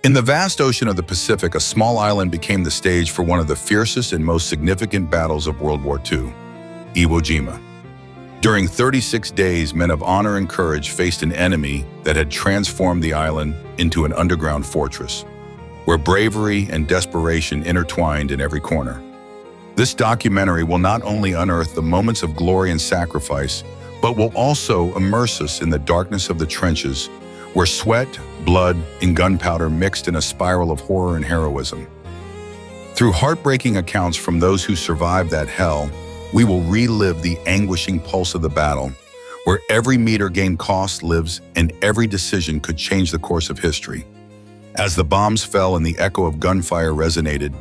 In the vast ocean of the Pacific, a small island became the stage for one of the fiercest and most significant battles of World War II, Iwo Jima. During 36 days, men of honor and courage faced an enemy that had transformed the island into an underground fortress, where bravery and desperation intertwined in every corner. This documentary will not only unearth the moments of glory and sacrifice, but will also immerse us in the darkness of the trenches, where sweat, blood, and gunpowder mixed in a spiral of horror and heroism. Through heartbreaking accounts from those who survived that hell, we will relive the anguishing pulse of the battle, where every meter gained cost, lives, and every decision could change the course of history. As the bombs fell and the echo of gunfire resonated,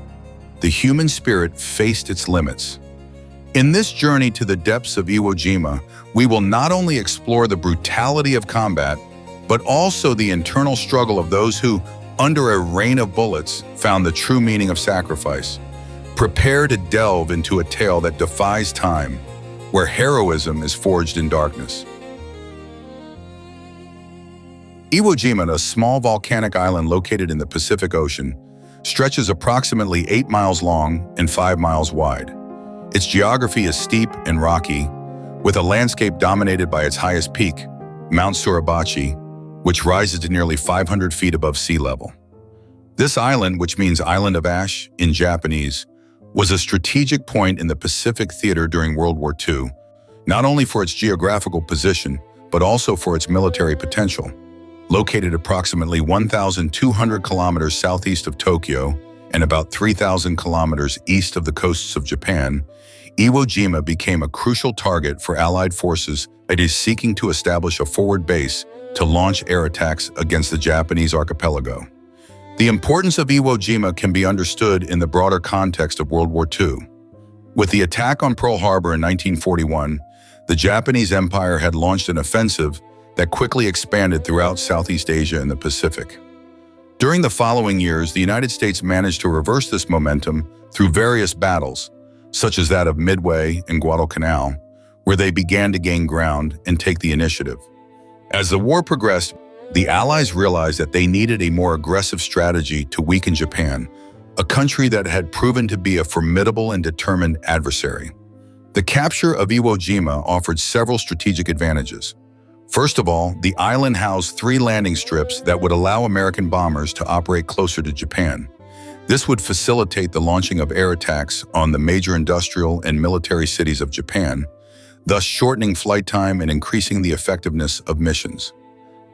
the human spirit faced its limits. In this journey to the depths of Iwo Jima, we will not only explore the brutality of combat, but also the internal struggle of those who, under a rain of bullets, found the true meaning of sacrifice. Prepare to delve into a tale that defies time, where heroism is forged in darkness. Iwo Jima, a small volcanic island located in the Pacific Ocean, stretches approximately 8 miles long and 5 miles wide. Its geography is steep and rocky, with a landscape dominated by its highest peak, Mount Suribachi, which rises to nearly 500 feet above sea level. This island, which means Island of Ash in Japanese, was a strategic point in the Pacific theater during World War II, not only for its geographical position, but also for its military potential. Located approximately 1,200 kilometers southeast of Tokyo and about 3,000 kilometers east of the coasts of Japan, Iwo Jima became a crucial target for Allied forces that is seeking to establish a forward base to launch air attacks against the Japanese archipelago. The importance of Iwo Jima can be understood in the broader context of World War II. With the attack on Pearl Harbor in 1941, the Japanese Empire had launched an offensive that quickly expanded throughout Southeast Asia and the Pacific. During the following years, the United States managed to reverse this momentum through various battles, such as that of Midway and Guadalcanal, where they began to gain ground and take the initiative. As the war progressed, the Allies realized that they needed a more aggressive strategy to weaken Japan, a country that had proven to be a formidable and determined adversary. The capture of Iwo Jima offered several strategic advantages. First of all, the island housed 3 landing strips that would allow American bombers to operate closer to Japan. This would facilitate the launching of air attacks on the major industrial and military cities of Japan, thus shortening flight time and increasing the effectiveness of missions.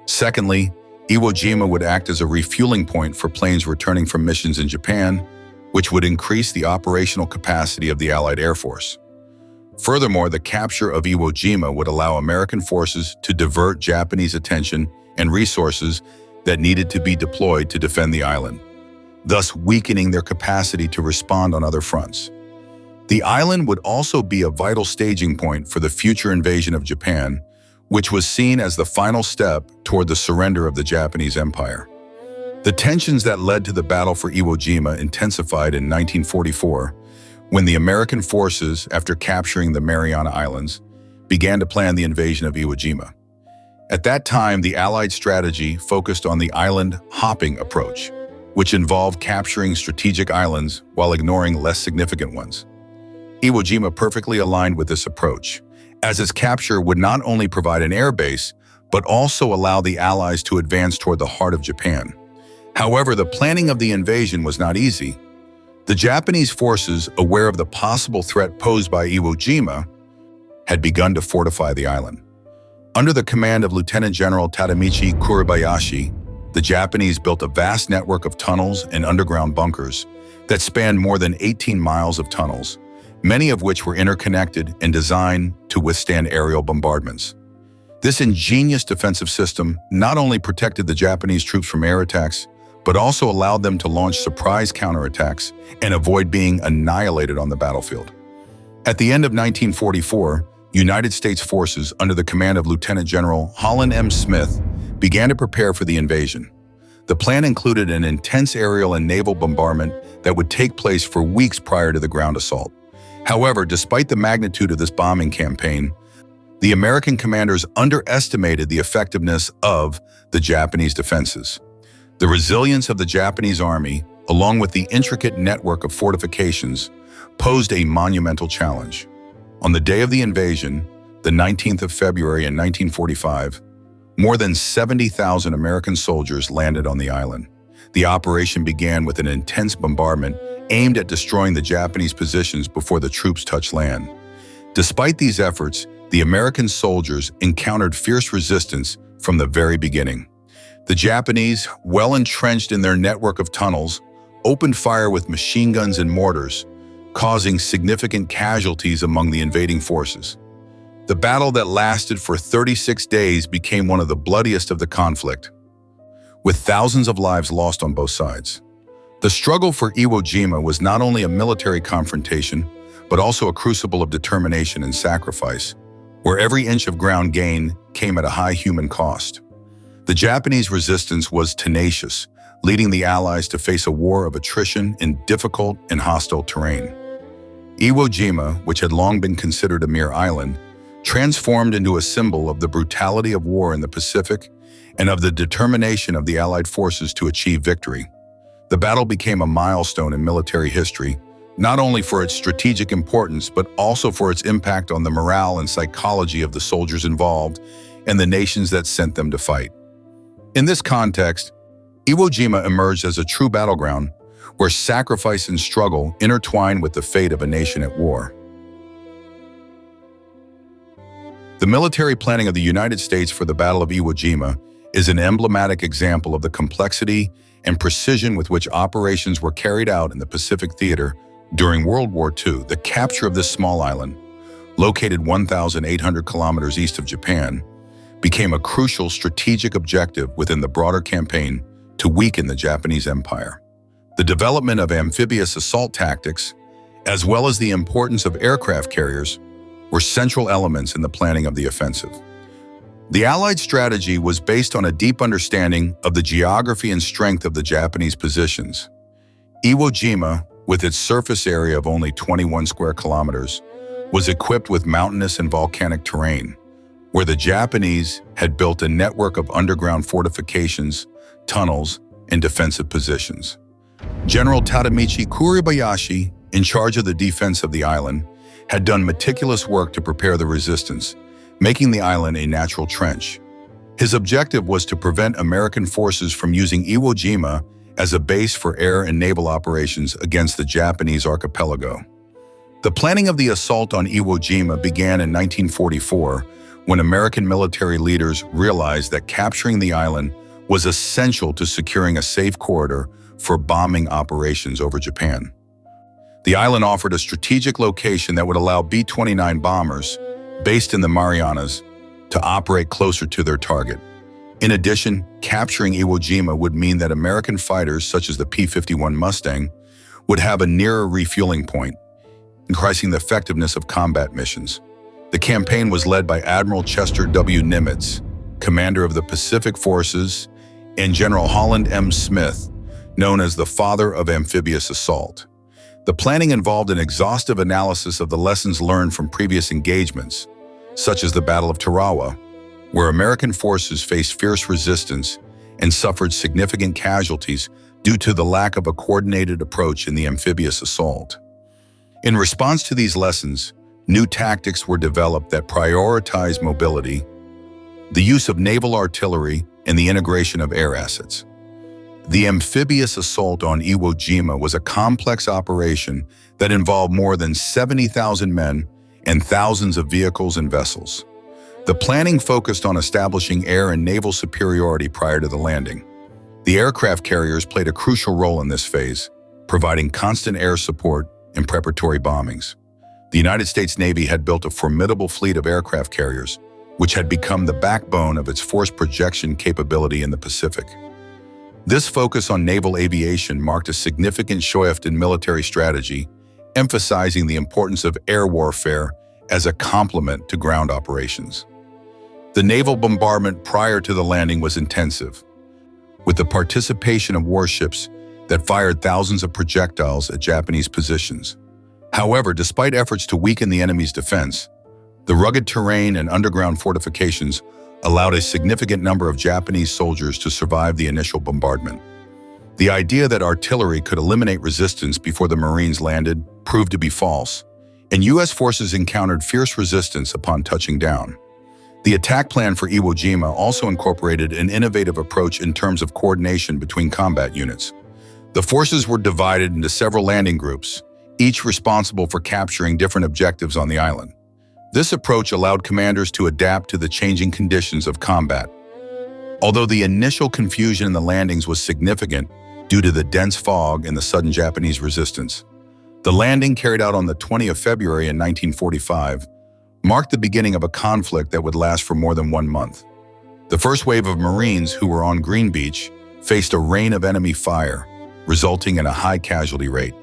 Secondly, Iwo Jima would act as a refueling point for planes returning from missions in Japan, which would increase the operational capacity of the Allied Air Force. Furthermore, the capture of Iwo Jima would allow American forces to divert Japanese attention and resources that needed to be deployed to defend the island, thus weakening their capacity to respond on other fronts. The island would also be a vital staging point for the future invasion of Japan, which was seen as the final step toward the surrender of the Japanese Empire. The tensions that led to the battle for Iwo Jima intensified in 1944, when the American forces, after capturing the Mariana Islands, began to plan the invasion of Iwo Jima. At that time, the Allied strategy focused on the island hopping approach, which involved capturing strategic islands while ignoring less significant ones. Iwo Jima perfectly aligned with this approach, as its capture would not only provide an air base, but also allow the Allies to advance toward the heart of Japan. However, the planning of the invasion was not easy. The Japanese forces, aware of the possible threat posed by Iwo Jima, had begun to fortify the island. Under the command of Lieutenant General Tadamichi Kuribayashi, the Japanese built a vast network of tunnels and underground bunkers that spanned more than 18 miles of tunnels, many of which were interconnected and designed to withstand aerial bombardments. This ingenious defensive system not only protected the Japanese troops from air attacks, but also allowed them to launch surprise counterattacks and avoid being annihilated on the battlefield. At the end of 1944, United States forces under the command of Lieutenant General Holland M. Smith began to prepare for the invasion. The plan included an intense aerial and naval bombardment that would take place for weeks prior to the ground assault. However, despite the magnitude of this bombing campaign, the American commanders underestimated the effectiveness of the Japanese defenses. The resilience of the Japanese army, along with the intricate network of fortifications, posed a monumental challenge. On the day of the invasion, the 19th of February in 1945, more than 70,000 American soldiers landed on the island. The operation began with an intense bombardment aimed at destroying the Japanese positions before the troops touched land. Despite these efforts, the American soldiers encountered fierce resistance from the very beginning. The Japanese, well entrenched in their network of tunnels, opened fire with machine guns and mortars, causing significant casualties among the invading forces. The battle that lasted for 36 days became one of the bloodiest of the conflict, with thousands of lives lost on both sides. The struggle for Iwo Jima was not only a military confrontation, but also a crucible of determination and sacrifice, where every inch of ground gained came at a high human cost. The Japanese resistance was tenacious, leading the Allies to face a war of attrition in difficult and hostile terrain. Iwo Jima, which had long been considered a mere island, transformed into a symbol of the brutality of war in the Pacific and of the determination of the Allied forces to achieve victory. The battle became a milestone in military history, not only for its strategic importance, but also for its impact on the morale and psychology of the soldiers involved and the nations that sent them to fight. In this context, Iwo Jima emerged as a true battleground where sacrifice and struggle intertwined with the fate of a nation at war. The military planning of the United States for the Battle of Iwo Jima is an emblematic example of the complexity and precision with which operations were carried out in the Pacific Theater during World War II. The capture of this small island, located 1,800 kilometers east of Japan, became a crucial strategic objective within the broader campaign to weaken the Japanese Empire. The development of amphibious assault tactics, as well as the importance of aircraft carriers, were central elements in the planning of the offensive. The Allied strategy was based on a deep understanding of the geography and strength of the Japanese positions. Iwo Jima, with its surface area of only 21 square kilometers, was equipped with mountainous and volcanic terrain, where the Japanese had built a network of underground fortifications, tunnels, and defensive positions. General Tadamichi Kuribayashi, in charge of the defense of the island, had done meticulous work to prepare the resistance, making the island a natural trench. His objective was to prevent American forces from using Iwo Jima as a base for air and naval operations against the Japanese archipelago. The planning of the assault on Iwo Jima began in 1944 when American military leaders realized that capturing the island was essential to securing a safe corridor for bombing operations over Japan. The island offered a strategic location that would allow B-29 bombers, based in the Marianas, to operate closer to their target. In addition, capturing Iwo Jima would mean that American fighters, such as the P-51 Mustang, would have a nearer refueling point, increasing the effectiveness of combat missions. The campaign was led by Admiral Chester W. Nimitz, commander of the Pacific Forces, and General Holland M. Smith, known as the father of amphibious assault. The planning involved an exhaustive analysis of the lessons learned from previous engagements, such as the Battle of Tarawa, where American forces faced fierce resistance and suffered significant casualties due to the lack of a coordinated approach in the amphibious assault. In response to these lessons, new tactics were developed that prioritized mobility, the use of naval artillery, and the integration of air assets. The amphibious assault on Iwo Jima was a complex operation that involved more than 70,000 men and thousands of vehicles and vessels. The planning focused on establishing air and naval superiority prior to the landing. The aircraft carriers played a crucial role in this phase, providing constant air support and preparatory bombings. The United States Navy had built a formidable fleet of aircraft carriers, which had become the backbone of its force projection capability in the Pacific. This focus on naval aviation marked a significant shift in military strategy, emphasizing the importance of air warfare as a complement to ground operations. The naval bombardment prior to the landing was intensive, with the participation of warships that fired thousands of projectiles at Japanese positions. However, despite efforts to weaken the enemy's defense, the rugged terrain and underground fortifications allowed a significant number of Japanese soldiers to survive the initial bombardment. The idea that artillery could eliminate resistance before the Marines landed proved to be false, and U.S. forces encountered fierce resistance upon touching down. The attack plan for Iwo Jima also incorporated an innovative approach in terms of coordination between combat units. The forces were divided into several landing groups, each responsible for capturing different objectives on the island. This approach allowed commanders to adapt to the changing conditions of combat. Although the initial confusion in the landings was significant due to the dense fog and the sudden Japanese resistance, the landing carried out on the 20th of February in 1945 marked the beginning of a conflict that would last for more than 1 month. The first wave of Marines who were on Green Beach faced a rain of enemy fire, resulting in a high casualty rate.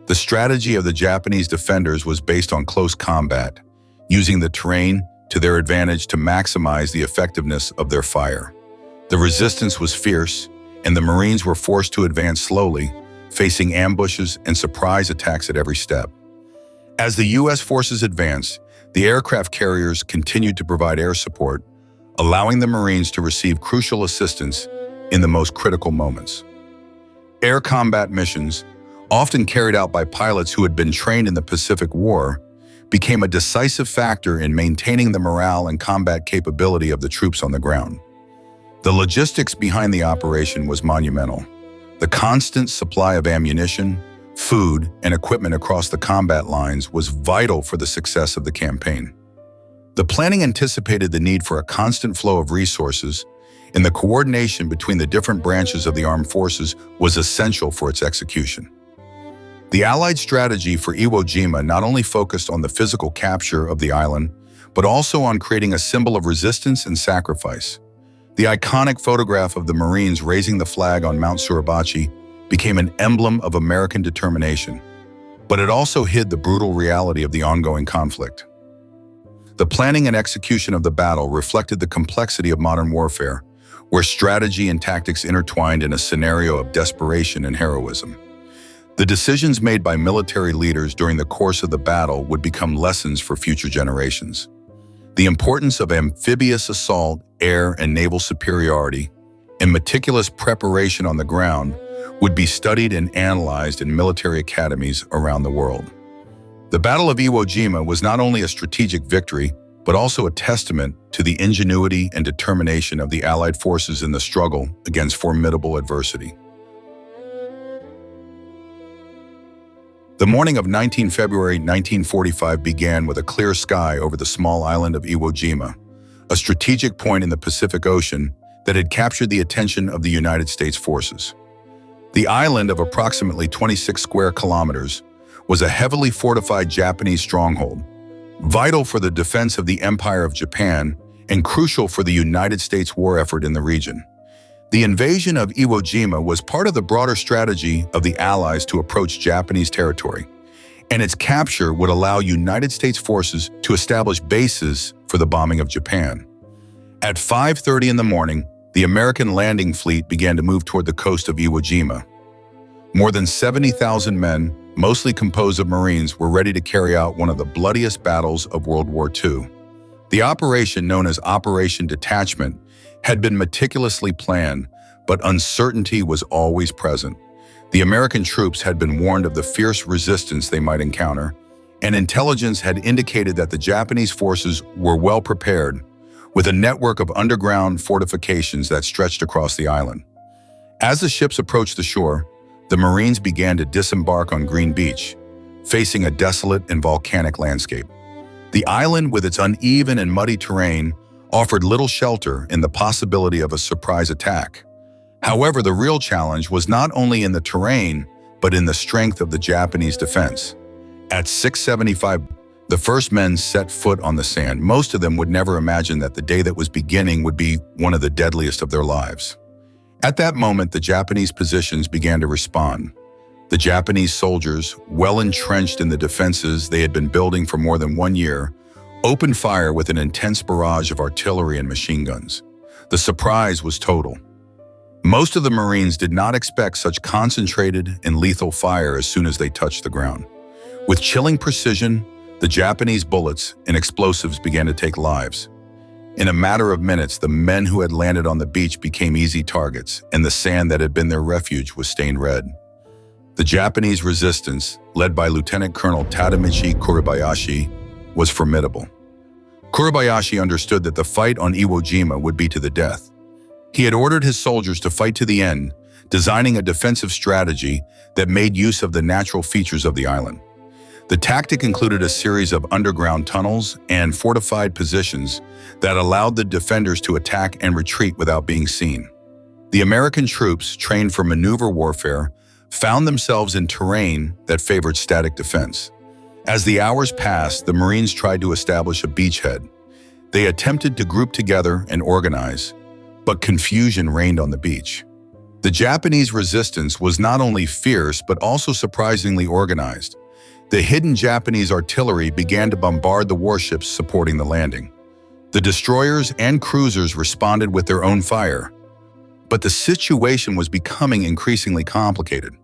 The strategy of the Japanese defenders was based on close combat, using the terrain to their advantage to maximize the effectiveness of their fire. The resistance was fierce, and the Marines were forced to advance slowly, facing ambushes and surprise attacks at every step. As the U.S. forces advanced, the aircraft carriers continued to provide air support, allowing the Marines to receive crucial assistance in the most critical moments. Air combat missions, often carried out by pilots who had been trained in the Pacific War, became a decisive factor in maintaining the morale and combat capability of the troops on the ground. The logistics behind the operation was monumental. The constant supply of ammunition, food, and equipment across the combat lines was vital for the success of the campaign. The planning anticipated the need for a constant flow of resources, and the coordination between the different branches of the armed forces was essential for its execution. The Allied strategy for Iwo Jima not only focused on the physical capture of the island, but also on creating a symbol of resistance and sacrifice. The iconic photograph of the Marines raising the flag on Mount Suribachi became an emblem of American determination, but it also hid the brutal reality of the ongoing conflict. The planning and execution of the battle reflected the complexity of modern warfare, where strategy and tactics intertwined in a scenario of desperation and heroism. The decisions made by military leaders during the course of the battle would become lessons for future generations. The importance of amphibious assault, air and naval superiority, and meticulous preparation on the ground would be studied and analyzed in military academies around the world. The Battle of Iwo Jima was not only a strategic victory, but also a testament to the ingenuity and determination of the Allied forces in the struggle against formidable adversity. The morning of 19 February 1945 began with a clear sky over the small island of Iwo Jima, a strategic point in the Pacific Ocean that had captured the attention of the United States forces. The island of approximately 26 square kilometers was a heavily fortified Japanese stronghold, vital for the defense of the Empire of Japan and crucial for the United States war effort in the region. The invasion of Iwo Jima was part of the broader strategy of the Allies to approach Japanese territory, and its capture would allow United States forces to establish bases for the bombing of Japan. At 5:30 in the morning, the American landing fleet began to move toward the coast of Iwo Jima. More than 70,000 men, mostly composed of Marines, were ready to carry out one of the bloodiest battles of World War II. The operation, known as Operation Detachment, had been meticulously planned, but uncertainty was always present. The American troops had been warned of the fierce resistance they might encounter, and intelligence had indicated that the Japanese forces were well prepared, with a network of underground fortifications that stretched across the island. As the ships approached the shore, the Marines began to disembark on Green Beach, facing a desolate and volcanic landscape. The island, with its uneven and muddy terrain, offered little shelter in the possibility of a surprise attack. However, the real challenge was not only in the terrain, but in the strength of the Japanese defense. At 6:75, the first men set foot on the sand. Most of them would never imagine that the day that was beginning would be one of the deadliest of their lives. At that moment, the Japanese positions began to respond. The Japanese soldiers, well entrenched in the defenses they had been building for more than 1 year, opened fire with an intense barrage of artillery and machine guns. The surprise was total. Most of the Marines did not expect such concentrated and lethal fire as soon as they touched the ground. With chilling precision, the Japanese bullets and explosives began to take lives. In a matter of minutes, the men who had landed on the beach became easy targets, and the sand that had been their refuge was stained red. The Japanese resistance, led by Lieutenant Colonel Tadamichi Kuribayashi, was formidable. Kuribayashi understood that the fight on Iwo Jima would be to the death. He had ordered his soldiers to fight to the end, designing a defensive strategy that made use of the natural features of the island. The tactic included a series of underground tunnels and fortified positions that allowed the defenders to attack and retreat without being seen. The American troops, trained for maneuver warfare, found themselves in terrain that favored static defense. As the hours passed, the Marines tried to establish a beachhead. They attempted to group together and organize, but confusion reigned on the beach. The Japanese resistance was not only fierce but also surprisingly organized. The hidden Japanese artillery began to bombard the warships supporting the landing. The destroyers and cruisers responded with their own fire. But the situation was becoming increasingly complicated.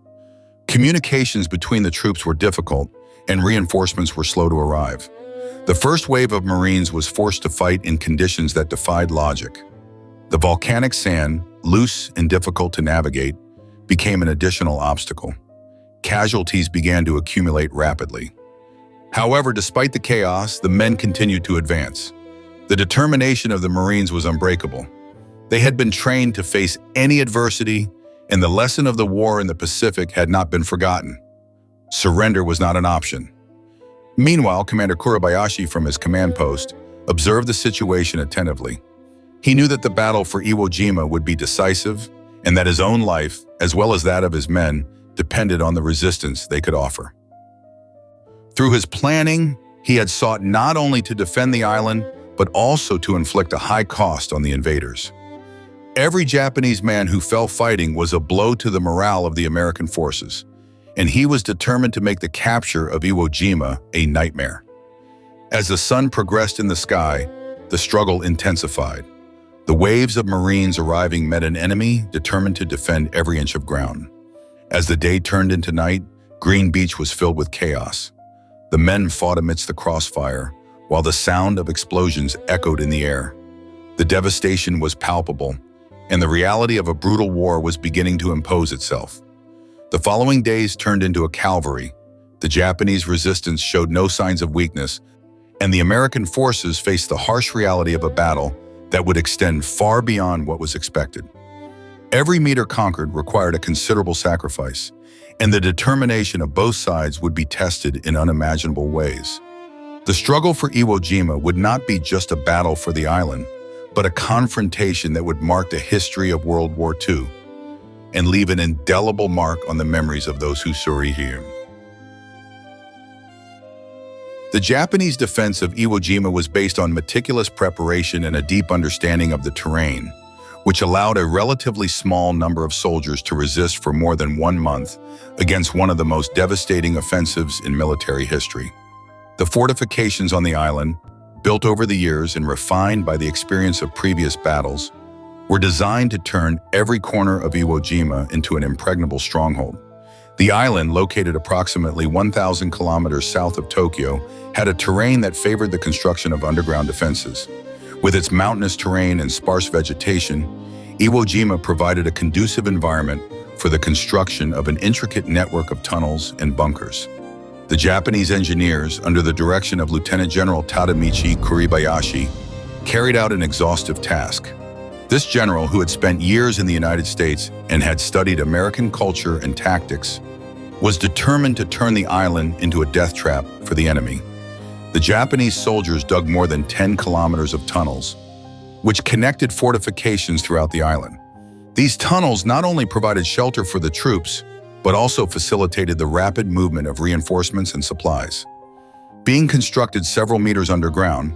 Communications between the troops were difficult, and reinforcements were slow to arrive. The first wave of Marines was forced to fight in conditions that defied logic. The volcanic sand, loose and difficult to navigate, became an additional obstacle. Casualties began to accumulate rapidly. However, despite the chaos, the men continued to advance. The determination of the Marines was unbreakable. They had been trained to face any adversity, and the lesson of the war in the Pacific had not been forgotten. Surrender was not an option. Meanwhile, Commander Kuribayashi from his command post observed the situation attentively. He knew that the battle for Iwo Jima would be decisive, and that his own life, as well as that of his men, depended on the resistance they could offer. Through his planning, he had sought not only to defend the island, but also to inflict a high cost on the invaders. Every Japanese man who fell fighting was a blow to the morale of the American forces, and he was determined to make the capture of Iwo Jima a nightmare. As the sun progressed in the sky, the struggle intensified. The waves of Marines arriving met an enemy determined to defend every inch of ground. As the day turned into night, Green Beach was filled with chaos. The men fought amidst the crossfire, while the sound of explosions echoed in the air. The devastation was palpable, and the reality of a brutal war was beginning to impose itself. The following days turned into a calvary. The Japanese resistance showed no signs of weakness, and the American forces faced the harsh reality of a battle that would extend far beyond what was expected. Every meter conquered required a considerable sacrifice, and the determination of both sides would be tested in unimaginable ways. The struggle for Iwo Jima would not be just a battle for the island, but a confrontation that would mark the history of World War II and leave an indelible mark on the memories of those who survived. The Japanese defense of Iwo Jima was based on meticulous preparation and a deep understanding of the terrain, which allowed a relatively small number of soldiers to resist for more than 1 month against one of the most devastating offensives in military history. The fortifications on the island, built over the years and refined by the experience of previous battles, were designed to turn every corner of Iwo Jima into an impregnable stronghold. The island, located approximately 1,000 kilometers south of Tokyo, had a terrain that favored the construction of underground defenses. With its mountainous terrain and sparse vegetation, Iwo Jima provided a conducive environment for the construction of an intricate network of tunnels and bunkers. The Japanese engineers, under the direction of Lieutenant General Tadamichi Kuribayashi, carried out an exhaustive task. This general, who had spent years in the United States and had studied American culture and tactics, was determined to turn the island into a death trap for the enemy. The Japanese soldiers dug more than 10 kilometers of tunnels, which connected fortifications throughout the island. These tunnels not only provided shelter for the troops, but also facilitated the rapid movement of reinforcements and supplies. Being constructed several meters underground,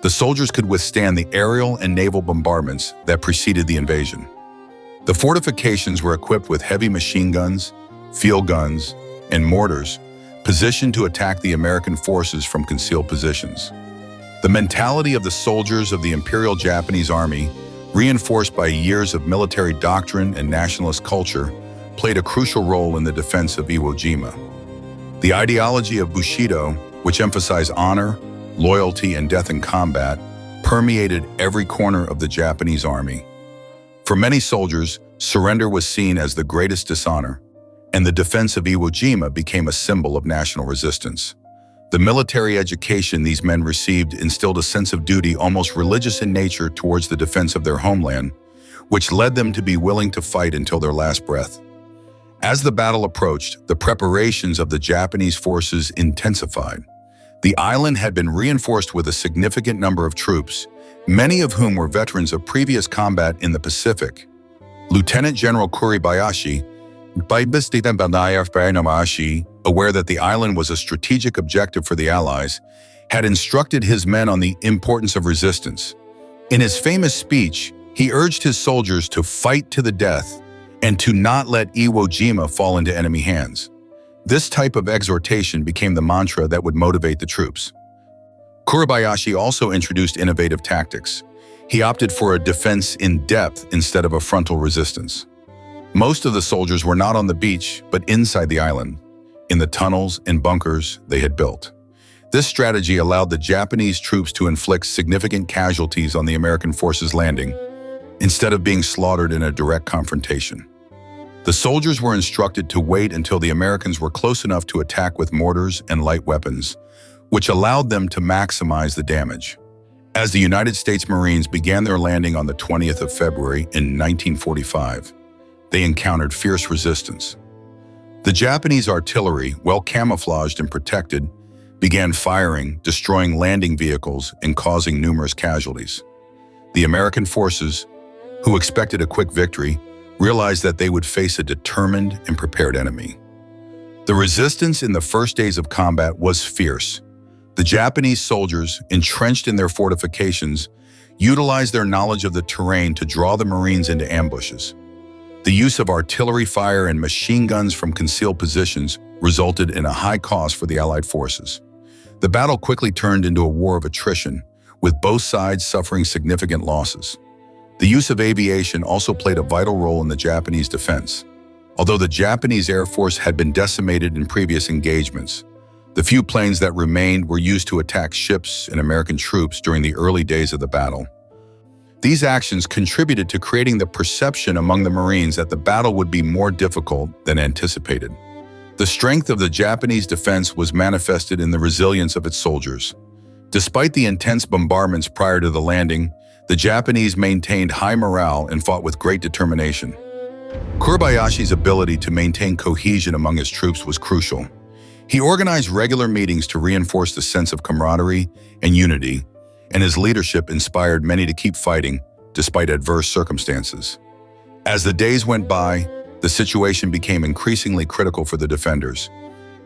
the soldiers could withstand the aerial and naval bombardments that preceded the invasion. The fortifications were equipped with heavy machine guns, field guns, and mortars, positioned to attack the American forces from concealed positions. The mentality of the soldiers of the Imperial Japanese Army, reinforced by years of military doctrine and nationalist culture, played a crucial role in the defense of Iwo Jima. The ideology of Bushido, which emphasized honor, loyalty, and death in combat, permeated every corner of the Japanese army. For many soldiers, surrender was seen as the greatest dishonor, and the defense of Iwo Jima became a symbol of national resistance. The military education these men received instilled a sense of duty almost religious in nature towards the defense of their homeland, which led them to be willing to fight until their last breath. As the battle approached, the preparations of the Japanese forces intensified. The island had been reinforced with a significant number of troops, many of whom were veterans of previous combat in the Pacific. Lieutenant General Kuribayashi, aware that the island was a strategic objective for the Allies, had instructed his men on the importance of resistance. In his famous speech, he urged his soldiers to fight to the death and to not let Iwo Jima fall into enemy hands. This type of exhortation became the mantra that would motivate the troops. Kuribayashi also introduced innovative tactics. He opted for a defense in depth instead of a frontal resistance. Most of the soldiers were not on the beach, but inside the island, in the tunnels and bunkers they had built. This strategy allowed the Japanese troops to inflict significant casualties on the American forces landing, instead of being slaughtered in a direct confrontation. The soldiers were instructed to wait until the Americans were close enough to attack with mortars and light weapons, which allowed them to maximize the damage. As the United States Marines began their landing on the 20th of February in 1945, they encountered fierce resistance. The Japanese artillery, well camouflaged and protected, began firing, destroying landing vehicles and causing numerous casualties. The American forces, who expected a quick victory, realized that they would face a determined and prepared enemy. The resistance in the first days of combat was fierce. The Japanese soldiers, entrenched in their fortifications, utilized their knowledge of the terrain to draw the Marines into ambushes. The use of artillery fire and machine guns from concealed positions resulted in a high cost for the Allied forces. The battle quickly turned into a war of attrition, with both sides suffering significant losses. The use of aviation also played a vital role in the Japanese defense. Although the Japanese Air Force had been decimated in previous engagements, the few planes that remained were used to attack ships and American troops during the early days of the battle. These actions contributed to creating the perception among the Marines that the battle would be more difficult than anticipated. The strength of the Japanese defense was manifested in the resilience of its soldiers. Despite the intense bombardments prior to the landing, the Japanese maintained high morale and fought with great determination. Kuribayashi's ability to maintain cohesion among his troops was crucial. He organized regular meetings to reinforce the sense of camaraderie and unity, and his leadership inspired many to keep fighting despite adverse circumstances. As the days went by, the situation became increasingly critical for the defenders.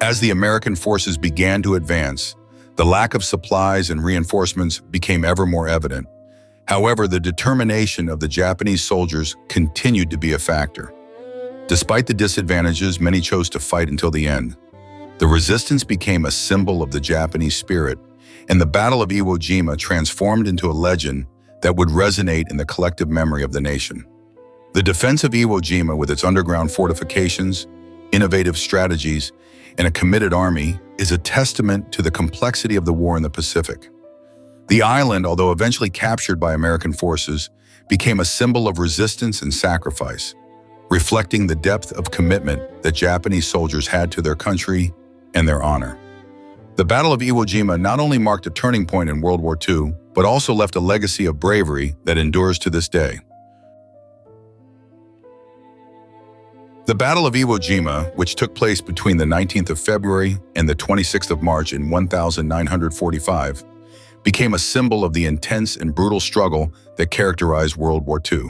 As the American forces began to advance, the lack of supplies and reinforcements became ever more evident. However, the determination of the Japanese soldiers continued to be a factor. Despite the disadvantages, many chose to fight until the end. The resistance became a symbol of the Japanese spirit, and the Battle of Iwo Jima transformed into a legend that would resonate in the collective memory of the nation. The defense of Iwo Jima, with its underground fortifications, innovative strategies, and a committed army, is a testament to the complexity of the war in the Pacific. The island, although eventually captured by American forces, became a symbol of resistance and sacrifice, reflecting the depth of commitment that Japanese soldiers had to their country and their honor. The Battle of Iwo Jima not only marked a turning point in World War II, but also left a legacy of bravery that endures to this day. The Battle of Iwo Jima, which took place between the 19th of February and the 26th of March in 1945, became a symbol of the intense and brutal struggle that characterized World War II.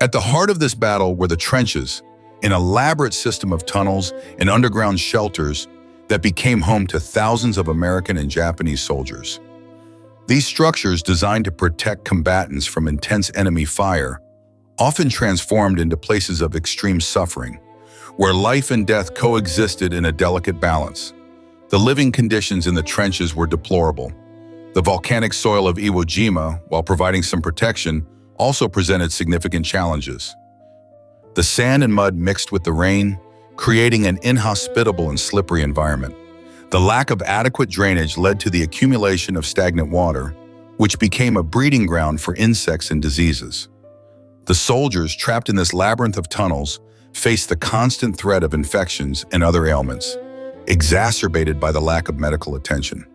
At the heart of this battle were the trenches, an elaborate system of tunnels and underground shelters that became home to thousands of American and Japanese soldiers. These structures, designed to protect combatants from intense enemy fire, often transformed into places of extreme suffering, where life and death coexisted in a delicate balance. The living conditions in the trenches were deplorable. The volcanic soil of Iwo Jima, while providing some protection, also presented significant challenges. The sand and mud mixed with the rain, creating an inhospitable and slippery environment. The lack of adequate drainage led to the accumulation of stagnant water, which became a breeding ground for insects and diseases. The soldiers, trapped in this labyrinth of tunnels, faced the constant threat of infections and other ailments, exacerbated by the lack of medical attention.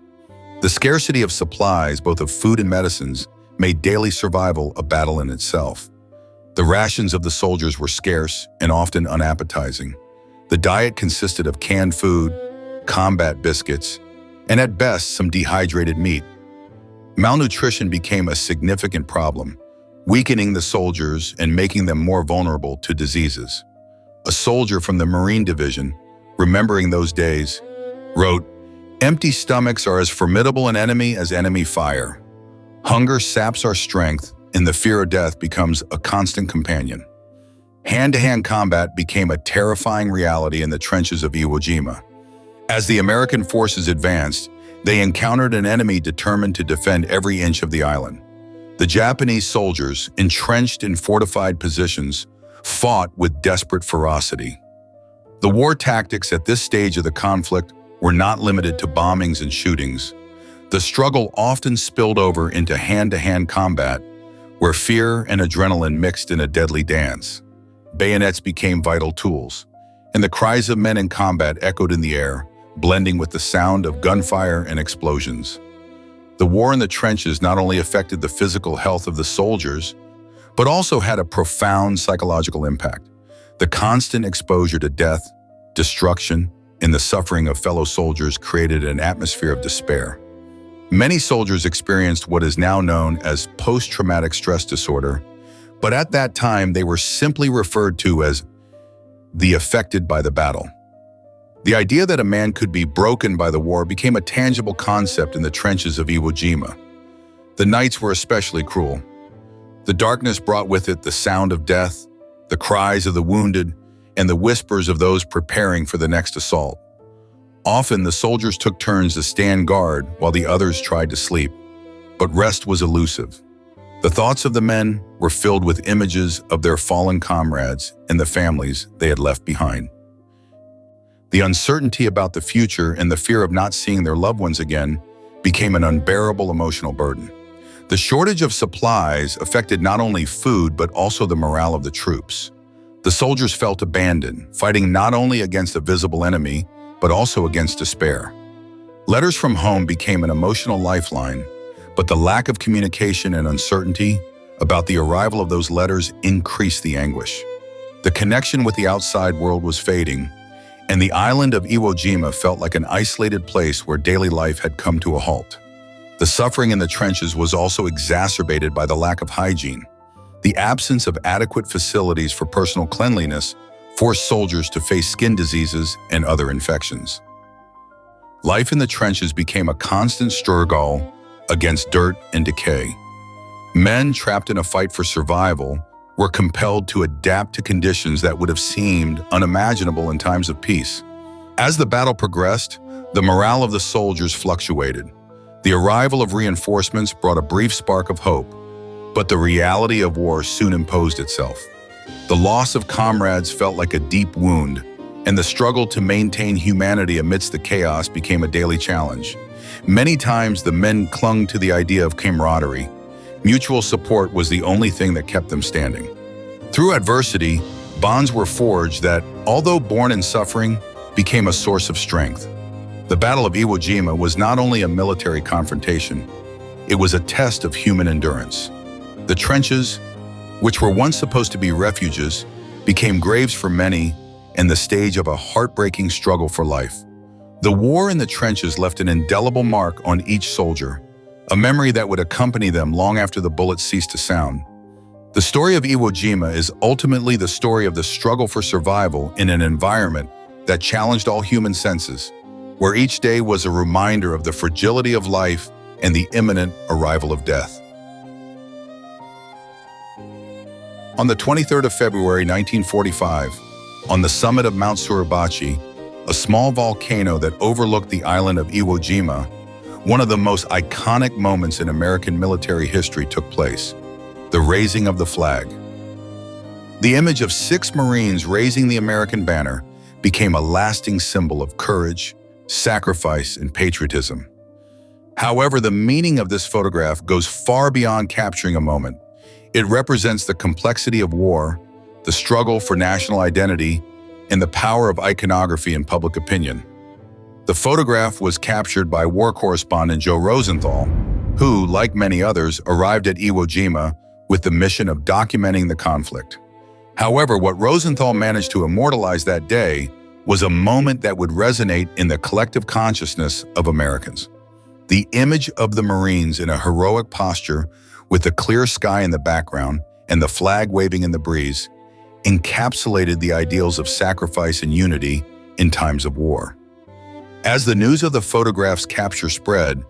The scarcity of supplies, both of food and medicines, made daily survival a battle in itself. The rations of the soldiers were scarce and often unappetizing. The diet consisted of canned food, combat biscuits, and at best some dehydrated meat. Malnutrition became a significant problem, weakening the soldiers and making them more vulnerable to diseases. A soldier from the Marine Division, remembering those days, wrote, "Empty stomachs are as formidable an enemy as enemy fire. Hunger saps our strength, and the fear of death becomes a constant companion." Hand-to-hand combat became a terrifying reality in the trenches of Iwo Jima. As the American forces advanced, they encountered an enemy determined to defend every inch of the island. The Japanese soldiers, entrenched in fortified positions, fought with desperate ferocity. The war tactics at this stage of the conflict were not limited to bombings and shootings. The struggle often spilled over into hand-to-hand combat, where fear and adrenaline mixed in a deadly dance. Bayonets became vital tools, and the cries of men in combat echoed in the air, blending with the sound of gunfire and explosions. The war in the trenches not only affected the physical health of the soldiers, but also had a profound psychological impact. The constant exposure to death, destruction, and the suffering of fellow soldiers created an atmosphere of despair. Many soldiers experienced what is now known as post-traumatic stress disorder, but at that time they were simply referred to as the affected by the battle. The idea that a man could be broken by the war became a tangible concept in the trenches of Iwo Jima. The nights were especially cruel. The darkness brought with it the sound of death, the cries of the wounded, and the whispers of those preparing for the next assault. Often the soldiers took turns to stand guard while the others tried to sleep, but rest was elusive. The thoughts of the men were filled with images of their fallen comrades and the families they had left behind. The uncertainty about the future and the fear of not seeing their loved ones again became an unbearable emotional burden. The shortage of supplies affected not only food but also the morale of the troops. The soldiers felt abandoned, fighting not only against a visible enemy, but also against despair. Letters from home became an emotional lifeline, but the lack of communication and uncertainty about the arrival of those letters increased the anguish. The connection with the outside world was fading, and the island of Iwo Jima felt like an isolated place where daily life had come to a halt. The suffering in the trenches was also exacerbated by the lack of hygiene. The absence of adequate facilities for personal cleanliness forced soldiers to face skin diseases and other infections. Life in the trenches became a constant struggle against dirt and decay. Men trapped in a fight for survival were compelled to adapt to conditions that would have seemed unimaginable in times of peace. As the battle progressed, the morale of the soldiers fluctuated. The arrival of reinforcements brought a brief spark of hope, but the reality of war soon imposed itself. The loss of comrades felt like a deep wound, and the struggle to maintain humanity amidst the chaos became a daily challenge. Many times the men clung to the idea of camaraderie. Mutual support was the only thing that kept them standing. Through adversity, bonds were forged that, although born in suffering, became a source of strength. The Battle of Iwo Jima was not only a military confrontation, it was a test of human endurance. The trenches, which were once supposed to be refuges, became graves for many and the stage of a heartbreaking struggle for life. The war in the trenches left an indelible mark on each soldier, a memory that would accompany them long after the bullets ceased to sound. The story of Iwo Jima is ultimately the story of the struggle for survival in an environment that challenged all human senses, where each day was a reminder of the fragility of life and the imminent arrival of death. On the 23rd of February 1945, on the summit of Mount Suribachi, a small volcano that overlooked the island of Iwo Jima, one of the most iconic moments in American military history took place: the raising of the flag. The image of 6 Marines raising the American banner became a lasting symbol of courage, sacrifice, and patriotism. However, the meaning of this photograph goes far beyond capturing a moment. It represents the complexity of war, the struggle for national identity, and the power of iconography in public opinion. The photograph was captured by war correspondent Joe Rosenthal, who, like many others, arrived at Iwo Jima with the mission of documenting the conflict. However, what Rosenthal managed to immortalize that day was a moment that would resonate in the collective consciousness of Americans. The image of the Marines in a heroic posture with the clear sky in the background and the flag waving in the breeze encapsulated the ideals of sacrifice and unity in times of war. As the news of the photograph's capture spread,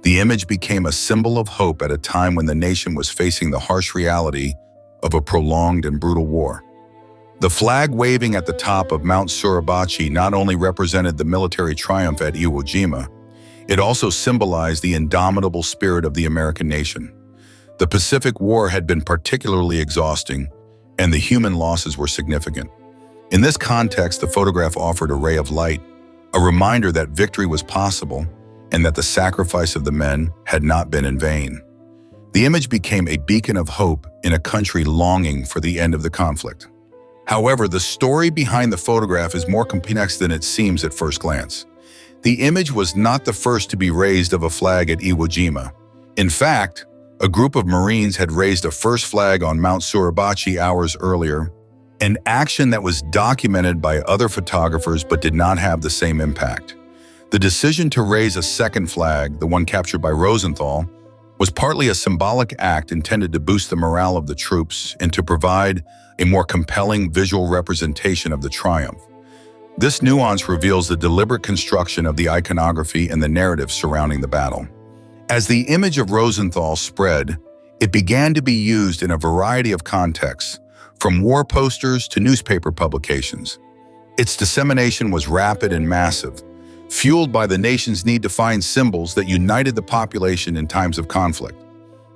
the image became a symbol of hope at a time when the nation was facing the harsh reality of a prolonged and brutal war. The flag waving at the top of Mount Suribachi not only represented the military triumph at Iwo Jima, it also symbolized the indomitable spirit of the American nation. The Pacific War had been particularly exhausting, and the human losses were significant. In this context, the photograph offered a ray of light, a reminder that victory was possible and that the sacrifice of the men had not been in vain. The image became a beacon of hope in a country longing for the end of the conflict. However, the story behind the photograph is more complex than it seems at first glance. The image was not the first to be raised of a flag at Iwo Jima. In fact, a group of Marines had raised a first flag on Mount Suribachi hours earlier, an action that was documented by other photographers but did not have the same impact. The decision to raise a second flag, the one captured by Rosenthal, was partly a symbolic act intended to boost the morale of the troops and to provide a more compelling visual representation of the triumph. This nuance reveals the deliberate construction of the iconography and the narrative surrounding the battle. As the image of Rosenthal spread, it began to be used in a variety of contexts, from war posters to newspaper publications. Its dissemination was rapid and massive, fueled by the nation's need to find symbols that united the population in times of conflict.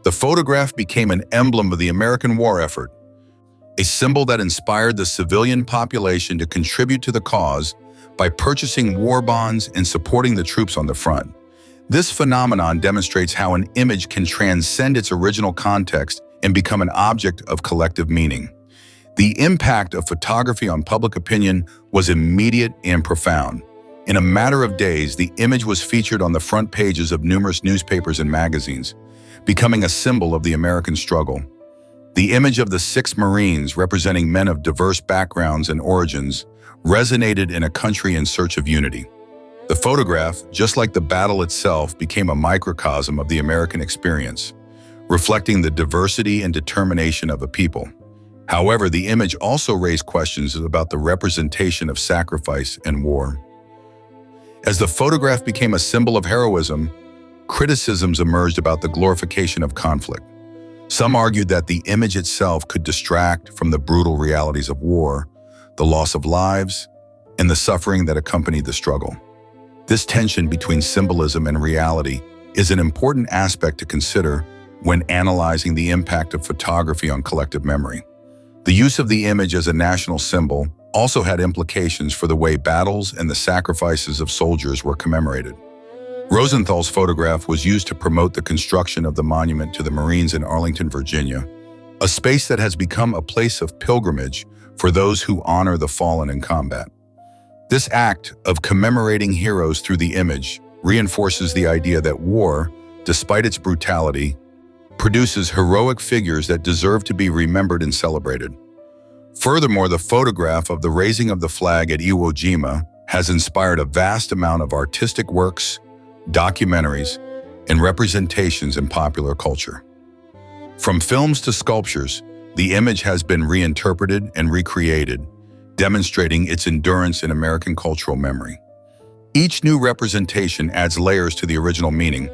The photograph became an emblem of the American war effort, a symbol that inspired the civilian population to contribute to the cause by purchasing war bonds and supporting the troops on the front. This phenomenon demonstrates how an image can transcend its original context and become an object of collective meaning. The impact of photography on public opinion was immediate and profound. In a matter of days, the image was featured on the front pages of numerous newspapers and magazines, becoming a symbol of the American struggle. The image of the 6 Marines, representing men of diverse backgrounds and origins, resonated in a country in search of unity. The photograph, just like the battle itself, became a microcosm of the American experience, reflecting the diversity and determination of a people. However, the image also raised questions about the representation of sacrifice and war. As the photograph became a symbol of heroism, criticisms emerged about the glorification of conflict. Some argued that the image itself could distract from the brutal realities of war, the loss of lives, and the suffering that accompanied the struggle. This tension between symbolism and reality is an important aspect to consider when analyzing the impact of photography on collective memory. The use of the image as a national symbol also had implications for the way battles and the sacrifices of soldiers were commemorated. Rosenthal's photograph was used to promote the construction of the monument to the Marines in Arlington, Virginia, a space that has become a place of pilgrimage for those who honor the fallen in combat. This act of commemorating heroes through the image reinforces the idea that war, despite its brutality, produces heroic figures that deserve to be remembered and celebrated. Furthermore, the photograph of the raising of the flag at Iwo Jima has inspired a vast amount of artistic works, documentaries, and representations in popular culture. From films to sculptures, the image has been reinterpreted and recreated, demonstrating its endurance in American cultural memory. Each new representation adds layers to the original meaning,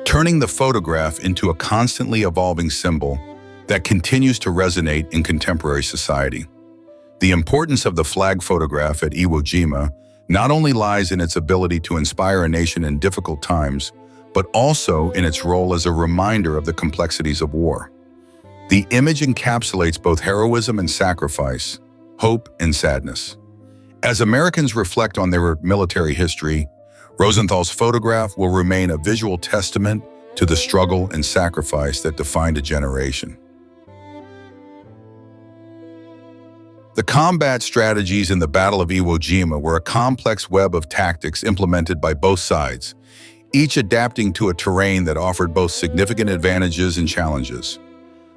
turning the photograph into a constantly evolving symbol that continues to resonate in contemporary society. The importance of the flag photograph at Iwo Jima not only lies in its ability to inspire a nation in difficult times, but also in its role as a reminder of the complexities of war. The image encapsulates both heroism and sacrifice, hope and sadness. As Americans reflect on their military history, Rosenthal's photograph will remain a visual testament to the struggle and sacrifice that defined a generation. The combat strategies in the Battle of Iwo Jima were a complex web of tactics implemented by both sides, each adapting to a terrain that offered both significant advantages and challenges.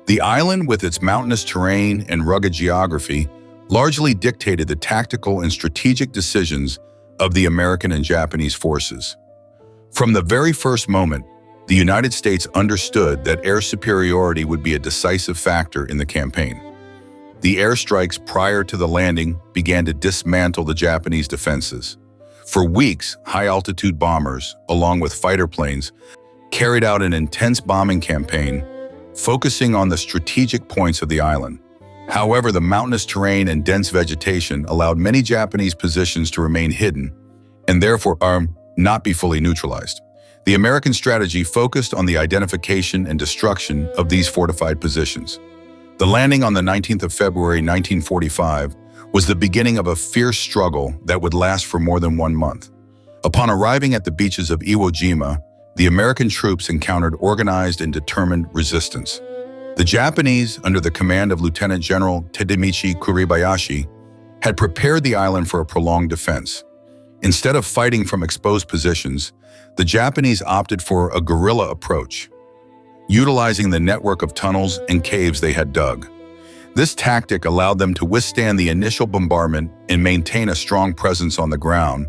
The island, with its mountainous terrain and rugged geography, largely dictated the tactical and strategic decisions of the American and Japanese forces. From the very first moment, the United States understood that air superiority would be a decisive factor in the campaign. The airstrikes prior to the landing began to dismantle the Japanese defenses. For weeks, high-altitude bombers, along with fighter planes, carried out an intense bombing campaign, focusing on the strategic points of the island. However, the mountainous terrain and dense vegetation allowed many Japanese positions to remain hidden and therefore not be fully neutralized. The American strategy focused on the identification and destruction of these fortified positions. The landing on the 19th of February 1945 was the beginning of a fierce struggle that would last for more than 1 month. Upon arriving at the beaches of Iwo Jima, the American troops encountered organized and determined resistance. The Japanese, under the command of Lieutenant General Tadamichi Kuribayashi, had prepared the island for a prolonged defense. Instead of fighting from exposed positions, the Japanese opted for a guerrilla approach, utilizing the network of tunnels and caves they had dug. This tactic allowed them to withstand the initial bombardment and maintain a strong presence on the ground,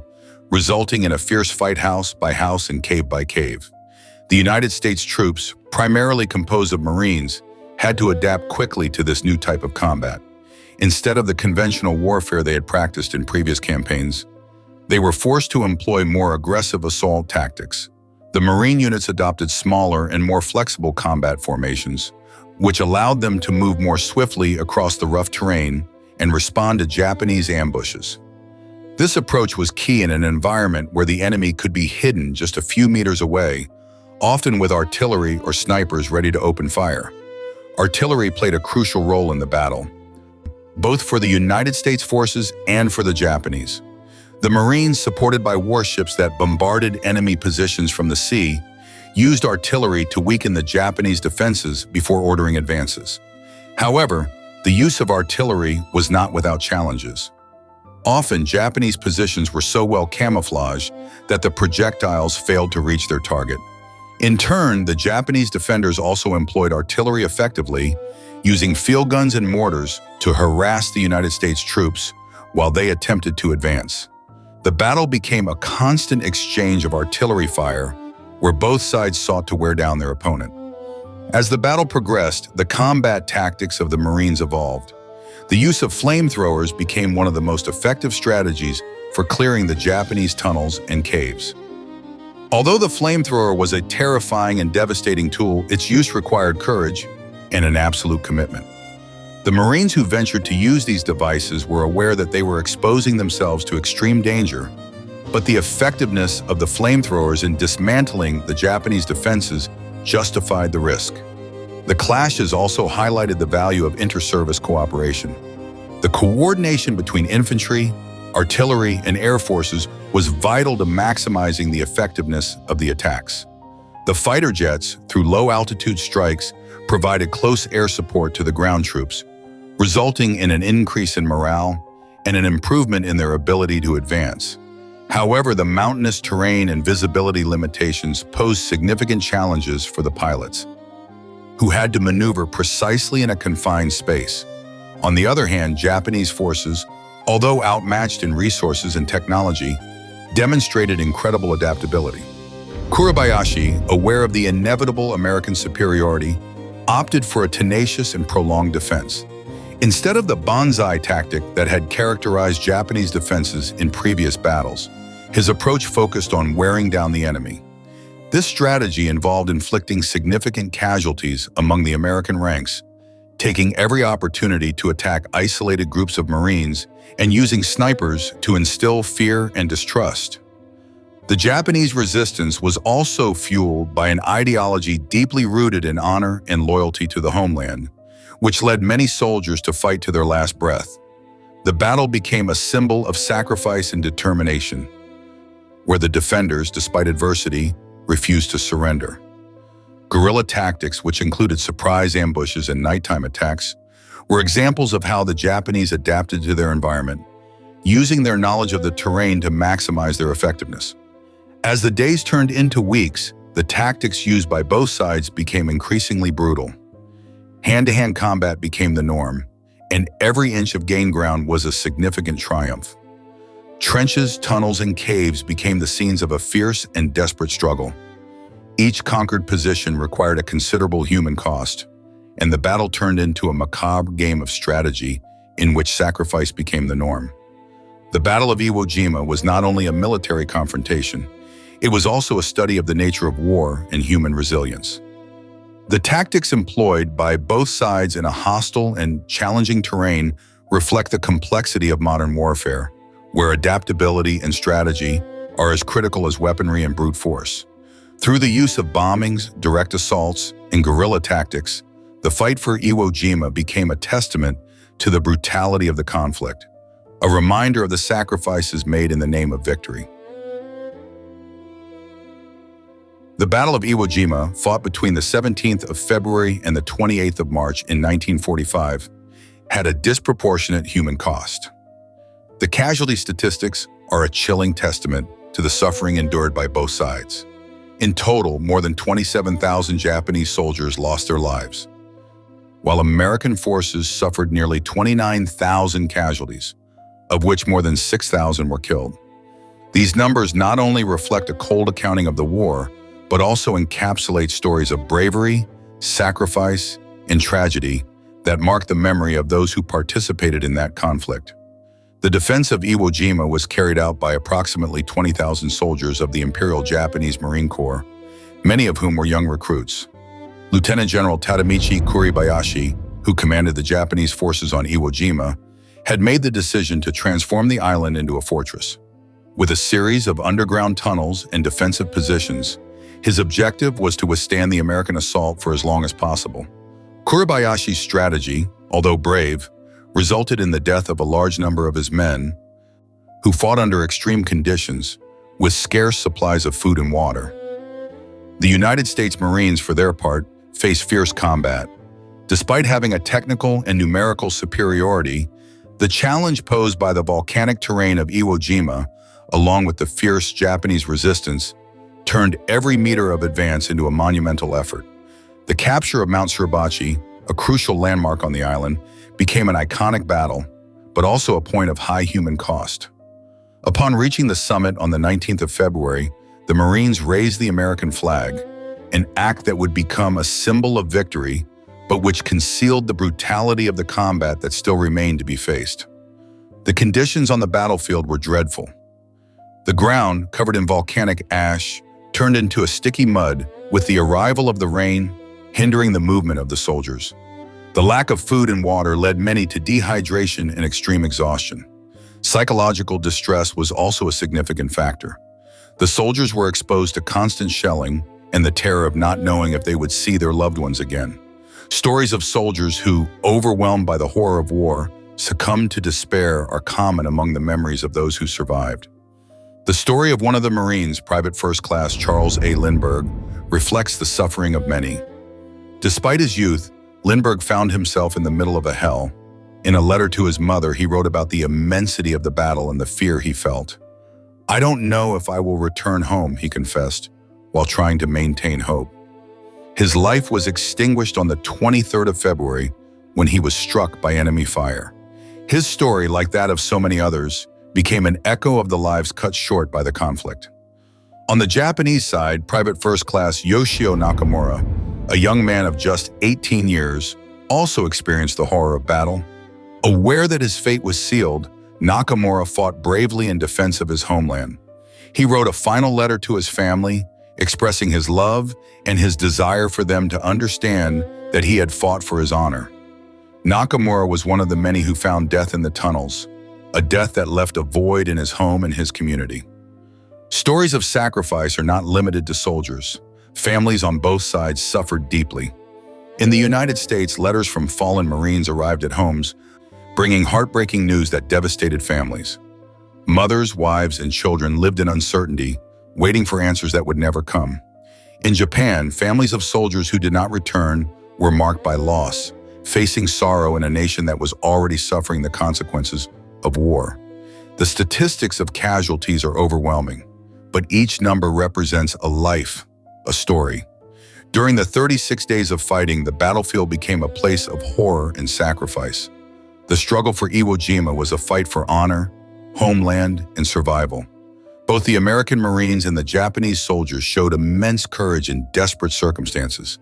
resulting in a fierce fight house by house and cave by cave. The United States troops, primarily composed of Marines, had to adapt quickly to this new type of combat. Instead of the conventional warfare they had practiced in previous campaigns, they were forced to employ more aggressive assault tactics. The Marine units adopted smaller and more flexible combat formations, which allowed them to move more swiftly across the rough terrain and respond to Japanese ambushes. This approach was key in an environment where the enemy could be hidden just a few meters away, often with artillery or snipers ready to open fire. Artillery played a crucial role in the battle, both for the United States forces and for the Japanese. The Marines, supported by warships that bombarded enemy positions from the sea, used artillery to weaken the Japanese defenses before ordering advances. However, the use of artillery was not without challenges. Often, Japanese positions were so well camouflaged that the projectiles failed to reach their target. In turn, the Japanese defenders also employed artillery effectively, using field guns and mortars to harass the United States troops while they attempted to advance. The battle became a constant exchange of artillery fire, where both sides sought to wear down their opponent. As the battle progressed, the combat tactics of the Marines evolved. The use of flamethrowers became one of the most effective strategies for clearing the Japanese tunnels and caves. Although the flamethrower was a terrifying and devastating tool, its use required courage and an absolute commitment. The Marines who ventured to use these devices were aware that they were exposing themselves to extreme danger, but the effectiveness of the flamethrowers in dismantling the Japanese defenses justified the risk. The clashes also highlighted the value of inter-service cooperation. The coordination between infantry, artillery, and air forces was vital to maximizing the effectiveness of the attacks. The fighter jets, through low-altitude strikes, provided close air support to the ground troops, resulting in an increase in morale and an improvement in their ability to advance. However, the mountainous terrain and visibility limitations posed significant challenges for the pilots, who had to maneuver precisely in a confined space. On the other hand, Japanese forces, although outmatched in resources and technology, demonstrated incredible adaptability. Kuribayashi, aware of the inevitable American superiority, opted for a tenacious and prolonged defense. Instead of the bonsai tactic that had characterized Japanese defenses in previous battles, his approach focused on wearing down the enemy. This strategy involved inflicting significant casualties among the American ranks, taking every opportunity to attack isolated groups of Marines and using snipers to instill fear and distrust. The Japanese resistance was also fueled by an ideology deeply rooted in honor and loyalty to the homeland, which led many soldiers to fight to their last breath. The battle became a symbol of sacrifice and determination. where the defenders, despite adversity, refused to surrender. Guerrilla tactics, which included surprise ambushes and nighttime attacks, were examples of how the Japanese adapted to their environment, using their knowledge of the terrain to maximize their effectiveness. As the days turned into weeks, the tactics used by both sides became increasingly brutal. Hand-to-hand combat became the norm, and every inch of gained ground was a significant triumph. Trenches, tunnels, and caves became the scenes of a fierce and desperate struggle. Each conquered position required a considerable human cost, and the battle turned into a macabre game of strategy in which sacrifice became the norm. The Battle of Iwo Jima was not only a military confrontation, it was also a study of the nature of war and human resilience. The tactics employed by both sides in a hostile and challenging terrain reflect the complexity of modern warfare, where adaptability and strategy are as critical as weaponry and brute force. Through the use of bombings, direct assaults, and guerrilla tactics, the fight for Iwo Jima became a testament to the brutality of the conflict, a reminder of the sacrifices made in the name of victory. The Battle of Iwo Jima, fought between the 17th of February and the 28th of March in 1945, had a disproportionate human cost. The casualty statistics are a chilling testament to the suffering endured by both sides. In total, more than 27,000 Japanese soldiers lost their lives, while American forces suffered nearly 29,000 casualties, of which more than 6,000 were killed. These numbers not only reflect a cold accounting of the war, but also encapsulate stories of bravery, sacrifice, and tragedy that mark the memory of those who participated in that conflict. The defense of Iwo Jima was carried out by approximately 20,000 soldiers of the Imperial Japanese Marine Corps, many of whom were young recruits. Lieutenant General Tadamichi Kuribayashi, who commanded the Japanese forces on Iwo Jima, had made the decision to transform the island into a fortress. With a series of underground tunnels and defensive positions, his objective was to withstand the American assault for as long as possible. Kuribayashi's strategy, although brave, resulted in the death of a large number of his men, who fought under extreme conditions with scarce supplies of food and water. The United States Marines, for their part, faced fierce combat. Despite having a technical and numerical superiority, the challenge posed by the volcanic terrain of Iwo Jima, along with the fierce Japanese resistance, turned every meter of advance into a monumental effort. The capture of Mount Suribachi, a crucial landmark on the island, became an iconic battle, but also a point of high human cost. Upon reaching the summit on the 19th of February, the Marines raised the American flag, an act that would become a symbol of victory, but which concealed the brutality of the combat that still remained to be faced. The conditions on the battlefield were dreadful. The ground, covered in volcanic ash, turned into a sticky mud, with the arrival of the rain hindering the movement of the soldiers. The lack of food and water led many to dehydration and extreme exhaustion. Psychological distress was also a significant factor. The soldiers were exposed to constant shelling and the terror of not knowing if they would see their loved ones again. Stories of soldiers who, overwhelmed by the horror of war, succumbed to despair are common among the memories of those who survived. The story of one of the Marines, Private First Class Charles A. Lindbergh, reflects the suffering of many. Despite his youth, Lindbergh found himself in the middle of a hell. In a letter to his mother, he wrote about the immensity of the battle and the fear he felt. "I don't know if I will return home," he confessed, while trying to maintain hope. His life was extinguished on the 23rd of February when he was struck by enemy fire. His story, like that of so many others, became an echo of the lives cut short by the conflict. On the Japanese side, Private First Class Yoshio Nakamura, a young man of just 18 years, also experienced the horror of battle. Aware that his fate was sealed, Nakamura fought bravely in defense of his homeland. He wrote a final letter to his family, expressing his love and his desire for them to understand that he had fought for his honor. Nakamura was one of the many who found death in the tunnels, a death that left a void in his home and his community. Stories of sacrifice are not limited to soldiers. Families on both sides suffered deeply. In the United States, letters from fallen Marines arrived at homes, bringing heartbreaking news that devastated families. Mothers, wives, and children lived in uncertainty, waiting for answers that would never come. In Japan, families of soldiers who did not return were marked by loss, facing sorrow in a nation that was already suffering the consequences of war. The statistics of casualties are overwhelming, but each number represents a life, a story. During the 36 days of fighting, the battlefield became a place of horror and sacrifice. The struggle for Iwo Jima was a fight for honor, homeland, and survival. Both the American Marines and the Japanese soldiers showed immense courage in desperate circumstances,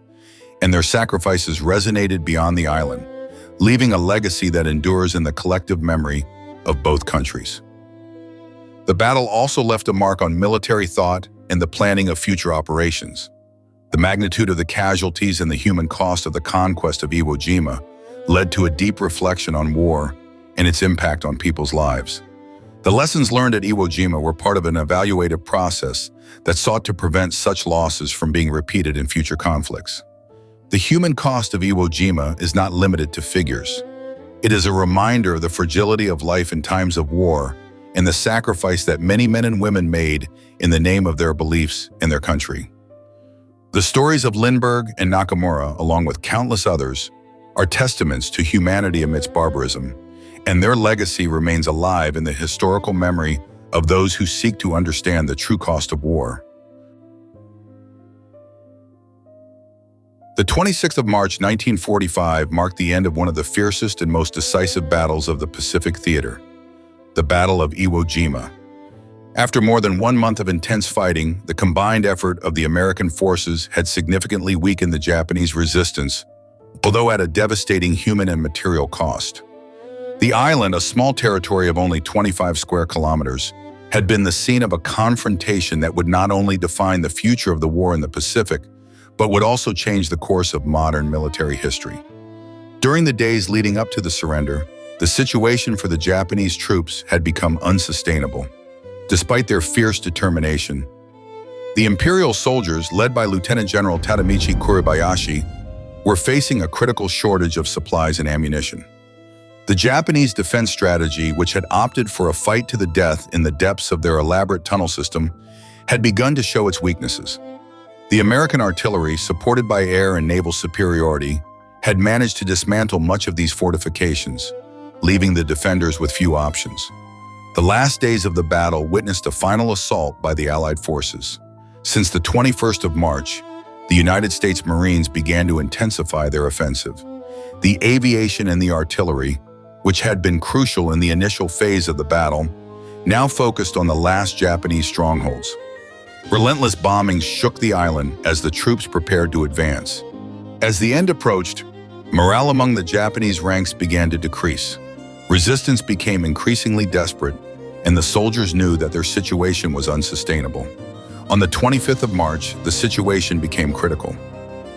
and their sacrifices resonated beyond the island, leaving a legacy that endures in the collective memory of both countries. The battle also left a mark on military thought and the planning of future operations. The magnitude of the casualties and the human cost of the conquest of Iwo Jima led to a deep reflection on war and its impact on people's lives. The lessons learned at Iwo Jima were part of an evaluative process that sought to prevent such losses from being repeated in future conflicts. The human cost of Iwo Jima is not limited to figures. It is a reminder of the fragility of life in times of war and the sacrifice that many men and women made in the name of their beliefs and their country. The stories of Lindbergh and Nakamura, along with countless others, are testaments to humanity amidst barbarism, and their legacy remains alive in the historical memory of those who seek to understand the true cost of war. The 26th of March 1945 marked the end of one of the fiercest and most decisive battles of the Pacific Theater, the Battle of Iwo Jima. After more than 1 month of intense fighting, the combined effort of the American forces had significantly weakened the Japanese resistance, although at a devastating human and material cost. The island, a small territory of only 25 square kilometers, had been the scene of a confrontation that would not only define the future of the war in the Pacific, but would also change the course of modern military history. During the days leading up to the surrender, the situation for the Japanese troops had become unsustainable. Despite their fierce determination, the Imperial soldiers, led by Lieutenant General Tadamichi Kuribayashi, were facing a critical shortage of supplies and ammunition. The Japanese defense strategy, which had opted for a fight to the death in the depths of their elaborate tunnel system, had begun to show its weaknesses. The American artillery, supported by air and naval superiority, had managed to dismantle much of these fortifications, leaving the defenders with few options. The last days of the battle witnessed a final assault by the Allied forces. Since the 21st of March, the United States Marines began to intensify their offensive. The aviation and the artillery, which had been crucial in the initial phase of the battle, now focused on the last Japanese strongholds. Relentless bombings shook the island as the troops prepared to advance. As the end approached, morale among the Japanese ranks began to decrease. Resistance became increasingly desperate, and the soldiers knew that their situation was unsustainable. On the 25th of March, the situation became critical.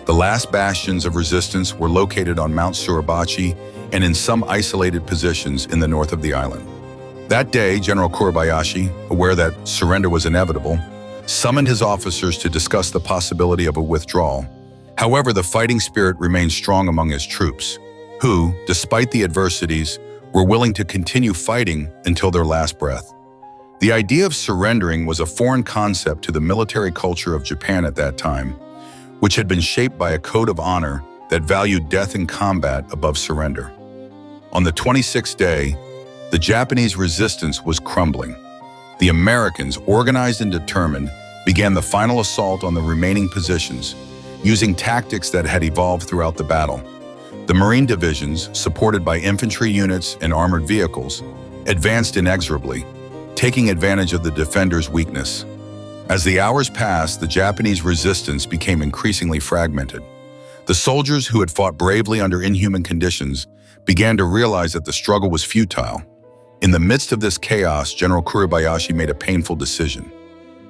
The last bastions of resistance were located on Mount Suribachi and in some isolated positions in the north of the island. That day, General Kuribayashi, aware that surrender was inevitable, summoned his officers to discuss the possibility of a withdrawal. However, the fighting spirit remained strong among his troops, who, despite the adversities, were willing to continue fighting until their last breath. The idea of surrendering was a foreign concept to the military culture of Japan at that time, which had been shaped by a code of honor that valued death in combat above surrender. On the 26th day, the Japanese resistance was crumbling. The Americans, organized and determined, began the final assault on the remaining positions, using tactics that had evolved throughout the battle. The Marine divisions, supported by infantry units and armored vehicles, advanced inexorably, taking advantage of the defenders' weakness. As the hours passed, the Japanese resistance became increasingly fragmented. The soldiers who had fought bravely under inhuman conditions began to realize that the struggle was futile. In the midst of this chaos, General Kuribayashi made a painful decision.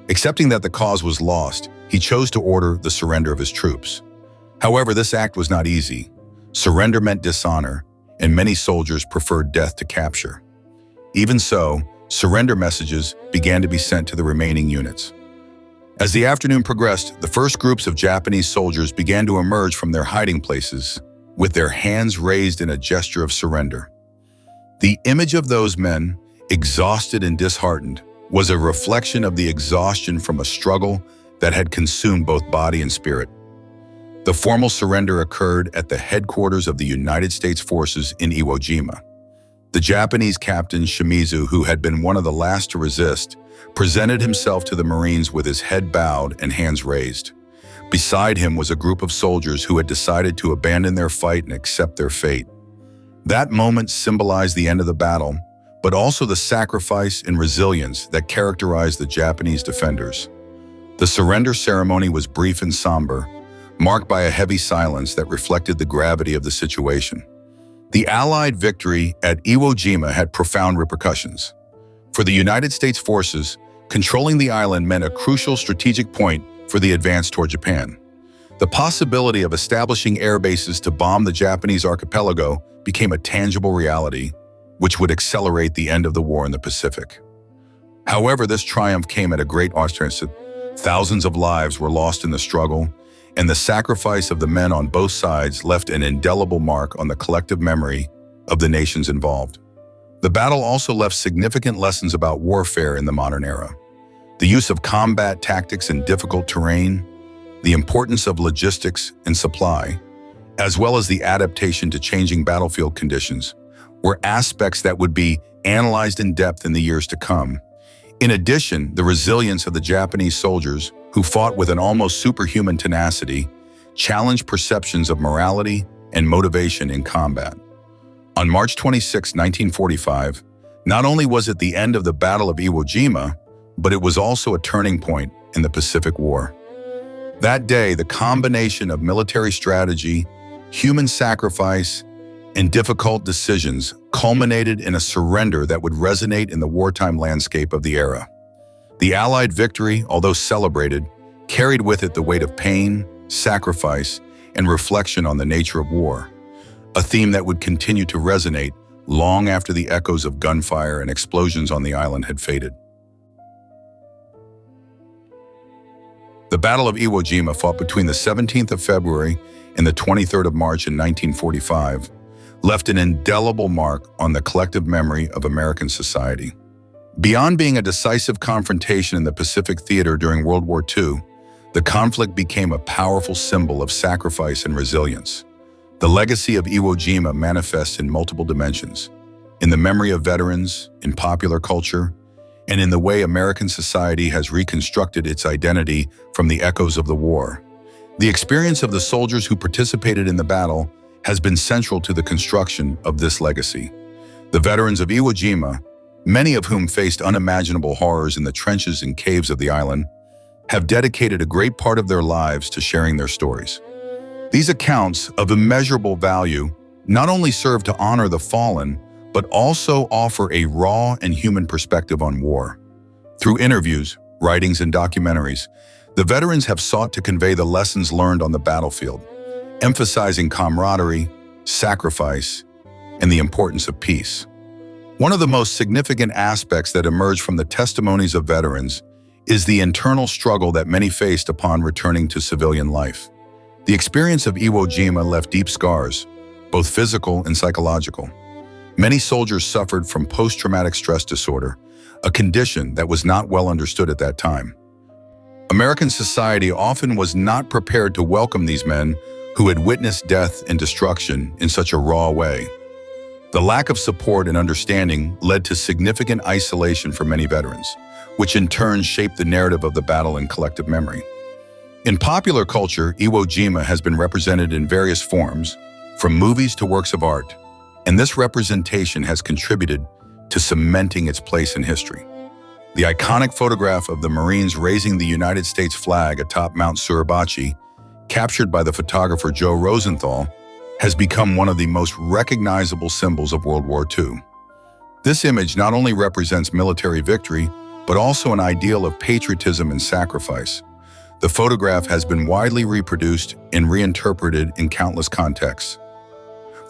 Accepting that the cause was lost, he chose to order the surrender of his troops. However, this act was not easy. Surrender meant dishonor, and many soldiers preferred death to capture. Even so, surrender messages began to be sent to the remaining units. As the afternoon progressed, the first groups of Japanese soldiers began to emerge from their hiding places, with their hands raised in a gesture of surrender. The image of those men, exhausted and disheartened, was a reflection of the exhaustion from a struggle that had consumed both body and spirit. The formal surrender occurred at the headquarters of the United States forces in Iwo Jima. The Japanese captain Shimizu, who had been one of the last to resist, presented himself to the Marines with his head bowed and hands raised. Beside him was a group of soldiers who had decided to abandon their fight and accept their fate. That moment symbolized the end of the battle, but also the sacrifice and resilience that characterized the Japanese defenders. The surrender ceremony was brief and somber, marked by a heavy silence that reflected the gravity of the situation. The Allied victory at Iwo Jima had profound repercussions. For the United States forces, controlling the island meant a crucial strategic point for the advance toward Japan. The possibility of establishing air bases to bomb the Japanese archipelago became a tangible reality, which would accelerate the end of the war in the Pacific. However, this triumph came at a great cost. Thousands of lives were lost in the struggle, and the sacrifice of the men on both sides left an indelible mark on the collective memory of the nations involved. The battle also left significant lessons about warfare in the modern era. The use of combat tactics in difficult terrain, the importance of logistics and supply, as well as the adaptation to changing battlefield conditions, were aspects that would be analyzed in depth in the years to come. In addition, the resilience of the Japanese soldiers, who fought with an almost superhuman tenacity, challenged perceptions of morality and motivation in combat. On March 26, 1945, not only was it the end of the Battle of Iwo Jima, but it was also a turning point in the Pacific War. That day, the combination of military strategy, human sacrifice, and difficult decisions culminated in a surrender that would resonate in the wartime landscape of the era. The Allied victory, although celebrated, carried with it the weight of pain, sacrifice, and reflection on the nature of war, a theme that would continue to resonate long after the echoes of gunfire and explosions on the island had faded. The Battle of Iwo Jima, fought between the 17th of February and the 23rd of March in 1945, left an indelible mark on the collective memory of American society. Beyond being a decisive confrontation in the Pacific theater during World War II, the conflict became a powerful symbol of sacrifice and resilience. The legacy of Iwo Jima manifests in multiple dimensions: in the memory of veterans, in popular culture, and in the way American society has reconstructed its identity from the echoes of the war. The experience of the soldiers who participated in the battle has been central to the construction of this legacy. The veterans of Iwo Jima, many of whom faced unimaginable horrors in the trenches and caves of the island, have dedicated a great part of their lives to sharing their stories. These accounts of immeasurable value not only serve to honor the fallen, but also offer a raw and human perspective on war. Through interviews, writings, and documentaries, the veterans have sought to convey the lessons learned on the battlefield, emphasizing camaraderie, sacrifice, and the importance of peace. One of the most significant aspects that emerge from the testimonies of veterans is the internal struggle that many faced upon returning to civilian life. The experience of Iwo Jima left deep scars, both physical and psychological. Many soldiers suffered from post-traumatic stress disorder, a condition that was not well understood at that time. American society often was not prepared to welcome these men who had witnessed death and destruction in such a raw way. The lack of support and understanding led to significant isolation for many veterans, which in turn shaped the narrative of the battle in collective memory. In popular culture, Iwo Jima has been represented in various forms, from movies to works of art, and this representation has contributed to cementing its place in history. The iconic photograph of the Marines raising the United States flag atop Mount Suribachi, captured by the photographer Joe Rosenthal, has become one of the most recognizable symbols of World War II. This image not only represents military victory, but also an ideal of patriotism and sacrifice. The photograph has been widely reproduced and reinterpreted in countless contexts.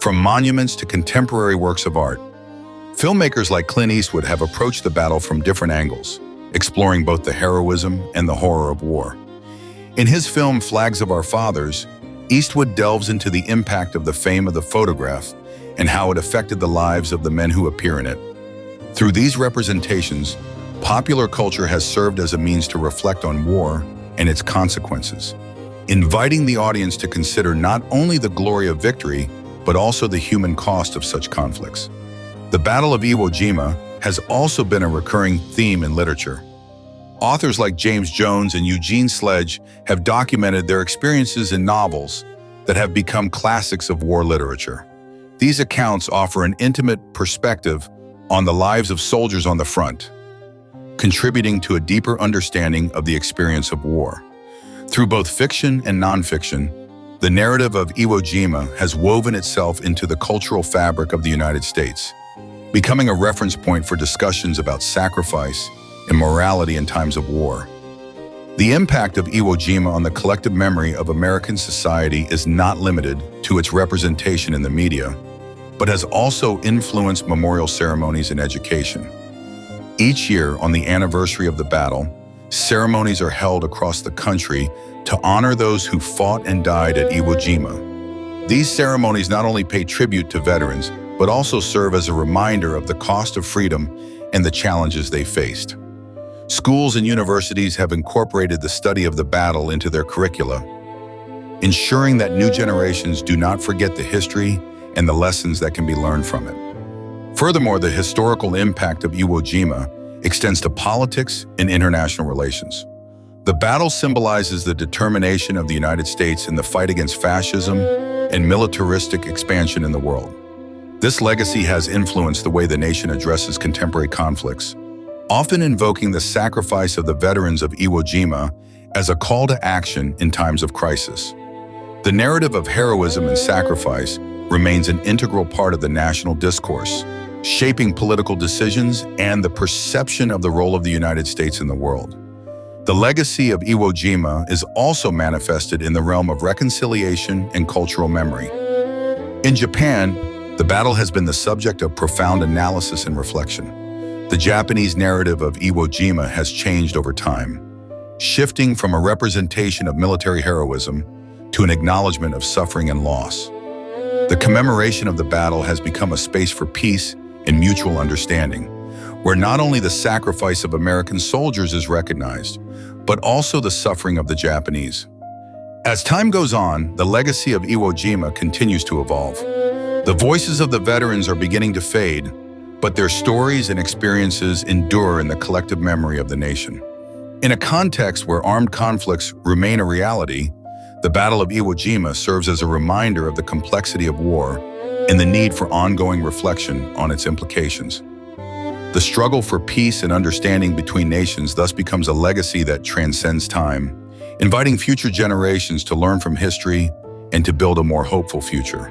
From monuments to contemporary works of art, filmmakers like Clint Eastwood have approached the battle from different angles, exploring both the heroism and the horror of war. In his film Flags of Our Fathers, Eastwood delves into the impact of the fame of the photograph and how it affected the lives of the men who appear in it. Through these representations, popular culture has served as a means to reflect on war and its consequences, inviting the audience to consider not only the glory of victory, but also the human cost of such conflicts. The Battle of Iwo Jima has also been a recurring theme in literature. Authors like James Jones and Eugene Sledge have documented their experiences in novels that have become classics of war literature. These accounts offer an intimate perspective on the lives of soldiers on the front, contributing to a deeper understanding of the experience of war. Through both fiction and nonfiction, the narrative of Iwo Jima has woven itself into the cultural fabric of the United States, becoming a reference point for discussions about sacrifice and morality in times of war. The impact of Iwo Jima on the collective memory of American society is not limited to its representation in the media, but has also influenced memorial ceremonies and education. Each year, on the anniversary of the battle, ceremonies are held across the country to honor those who fought and died at Iwo Jima. These ceremonies not only pay tribute to veterans, but also serve as a reminder of the cost of freedom and the challenges they faced. Schools and universities have incorporated the study of the battle into their curricula, ensuring that new generations do not forget the history and the lessons that can be learned from it. Furthermore, the historical impact of Iwo Jima extends to politics and international relations. The battle symbolizes the determination of the United States in the fight against fascism and militaristic expansion in the world. This legacy has influenced the way the nation addresses contemporary conflicts, often invoking the sacrifice of the veterans of Iwo Jima as a call to action in times of crisis. The narrative of heroism and sacrifice remains an integral part of the national discourse, shaping political decisions and the perception of the role of the United States in the world. The legacy of Iwo Jima is also manifested in the realm of reconciliation and cultural memory. In Japan, the battle has been the subject of profound analysis and reflection. The Japanese narrative of Iwo Jima has changed over time, shifting from a representation of military heroism to an acknowledgement of suffering and loss. The commemoration of the battle has become a space for peace and mutual understanding, where not only the sacrifice of American soldiers is recognized, but also the suffering of the Japanese. As time goes on, the legacy of Iwo Jima continues to evolve. The voices of the veterans are beginning to fade, but their stories and experiences endure in the collective memory of the nation. In a context where armed conflicts remain a reality, the Battle of Iwo Jima serves as a reminder of the complexity of war and the need for ongoing reflection on its implications. The struggle for peace and understanding between nations thus becomes a legacy that transcends time, inviting future generations to learn from history and to build a more hopeful future.